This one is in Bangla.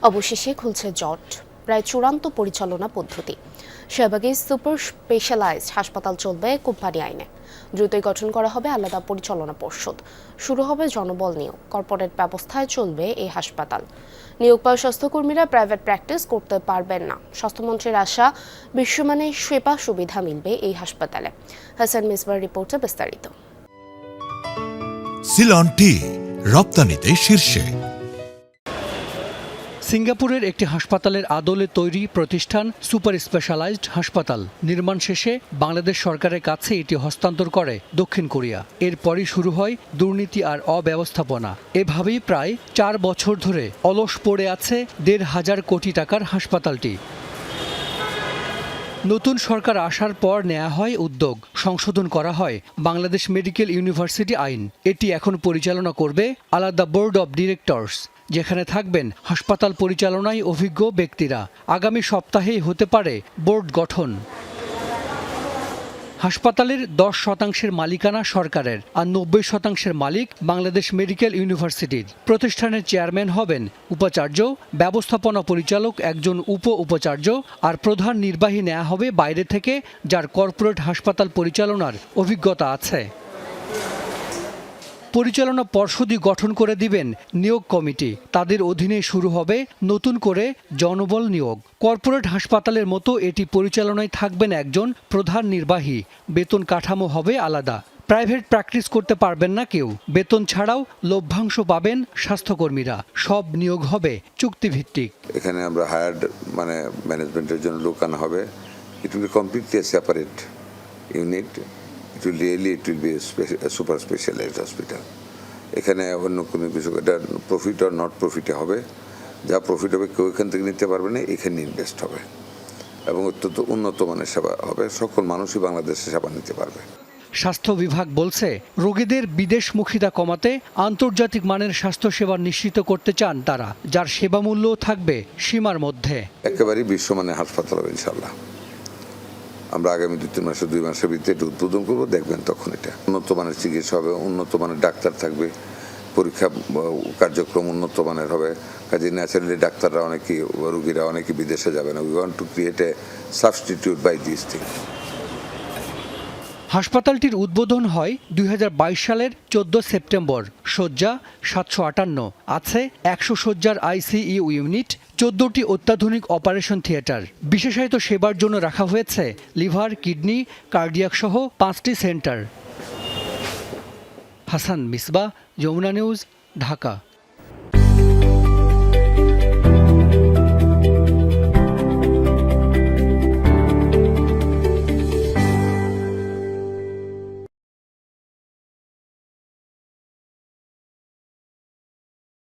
অবশেষে খুলছে জট, প্রায় চূড়ান্ত পরিচালনা পদ্ধতি। শাহবাগে সুপার স্পেশালাইজড হাসপাতাল চলবে কোম্পানি আইনে। দ্রুতই গঠন করা হবে আলাদা পরিচালনা পর্ষদ। শুরু হবে জনবল নিয়োগ, কর্পোরেট ব্যবস্থায় চলবে এই হাসপাতাল। নিয়োগ পাওয়া স্বাস্থ্যকর্মীরা প্রাইভেট প্র্যাকটিস করতে পারবেন না। স্বাস্থ্যমন্ত্রীর আশা, বিশ্বমানের সেবা সুবিধা মিলবে এই হাসপাতালে। হাসান মিসবার রিপোর্টে বিস্তারিত। সিলন টি রপ্তানিতে শীর্ষে। সিঙ্গাপুরের একটি হাসপাতালের আদলে তৈরি প্রতিষ্ঠান সুপার স্পেশালাইজড হাসপাতাল নির্মাণ শেষে বাংলাদেশ সরকারের কাছে এটি হস্তান্তর করে দক্ষিণ কোরিয়া। এরপরই শুরু হয় দুর্নীতি আর অব্যবস্থাপনা। এভাবেই প্রায় 4 বছর ধরে অলস পড়ে আছে 1,500 কোটি টাকার হাসপাতালটি। নতুন সরকার আসার পর নেওয়া হয় উদ্যোগ, সংশোধন করা হয় বাংলাদেশ মেডিকেল ইউনিভার্সিটি আইন। এটি এখন পরিচালনা করবে আলাদা বোর্ড অব ডিরেক্টরস, যেখানে থাকবেন হাসপাতাল পরিচালনায় অভিজ্ঞ ব্যক্তিরা। আগামী সপ্তাহেই হতে পারে বোর্ড গঠন। হাসপাতালের 10% মালিকানা সরকারের, আর 90% মালিক বাংলাদেশ মেডিকেল ইউনিভার্সিটির। প্রতিষ্ঠানের চেয়ারম্যান হবেন উপাচার্য, ব্যবস্থাপনা পরিচালক একজন উপাচার্য, আর প্রধান নির্বাহী নেওয়া হবে বাইরে থেকে, যার কর্পোরেট হাসপাতাল পরিচালনার অভিজ্ঞতা আছে। পরিচালনা পর্ষদই গঠন করে দিবেন নিয়োগ কমিটি। তাদের অধীনে শুরু হবে নতুন করে জনবল নিয়োগ। কর্পোরেট হাসপাতালের মতো এটি পরিচালনায় থাকবেন একজন প্রধান নির্বাহী। বেতন কাঠামো হবে আলাদা। প্রাইভেট প্র্যাকটিস করতে পারবেন না কেউ। বেতন ছাড়াও লভ্যাংশ পাবেন স্বাস্থ্যকর্মীরা। সব নিয়োগ হবে চুক্তিভিত্তিক। এখানে আমরা হায়ার্ড ম্যানেজমেন্টের জন্য লোক আনা হবে। It will be completely separate unit. It will be a super specialized hospital. এখানে অন্য কোনো কিছু, এটা প্রফিট আর নট প্রফিটে হবে। যা প্রফিট হবে কেউ এখান থেকে নিতে পারবে না, এখানে ইনভেস্ট হবে এবং অত্যন্ত উন্নত মানের সেবা হবে। সকল মানুষই বাংলাদেশে সেবা নিতে পারবে। স্বাস্থ্য বিভাগ বলছে, রোগীদের বিদেশমুখিতা কমাতে আন্তর্জাতিক মানের স্বাস্থ্যসেবা নিশ্চিত করতে চান তারা, যার সেবা মূল্য থাকবে সীমার মধ্যে। একেবারেই বিশ্বমানের হাসপাতাল হবে ইনশাল্লাহ। আমরা আগামী 2 মাসের ভিতরে এটা উদ্বোধন করবো, দেখবেন তখন এটা উন্নত মানের চিকিৎসা হবে, উন্নত মানের ডাক্তার থাকবে, পরীক্ষা কার্যক্রম উন্নত মানের হবে। কাজে ন্যাচারালি ডাক্তাররা রোগীরা অনেকে বিদেশে যাবে না। We want to create a substitute by this thing. হাসপাতালটির উদ্বোধন হয় 2022 সালের 14 সেপ্টেম্বর। শয্যা 758, আছে 100 শয্যার আইসিইউ ইউনিট, 14টি অত্যাধুনিক অপারেশন থিয়েটার। বিশেষায়িত সেবার জন্য রাখা হয়েছে লিভার, কিডনি, কার্ডিয়াক সহ 5টি সেন্টার। হাসান মিসবাহ, যমুনা নিউজ, ঢাকা।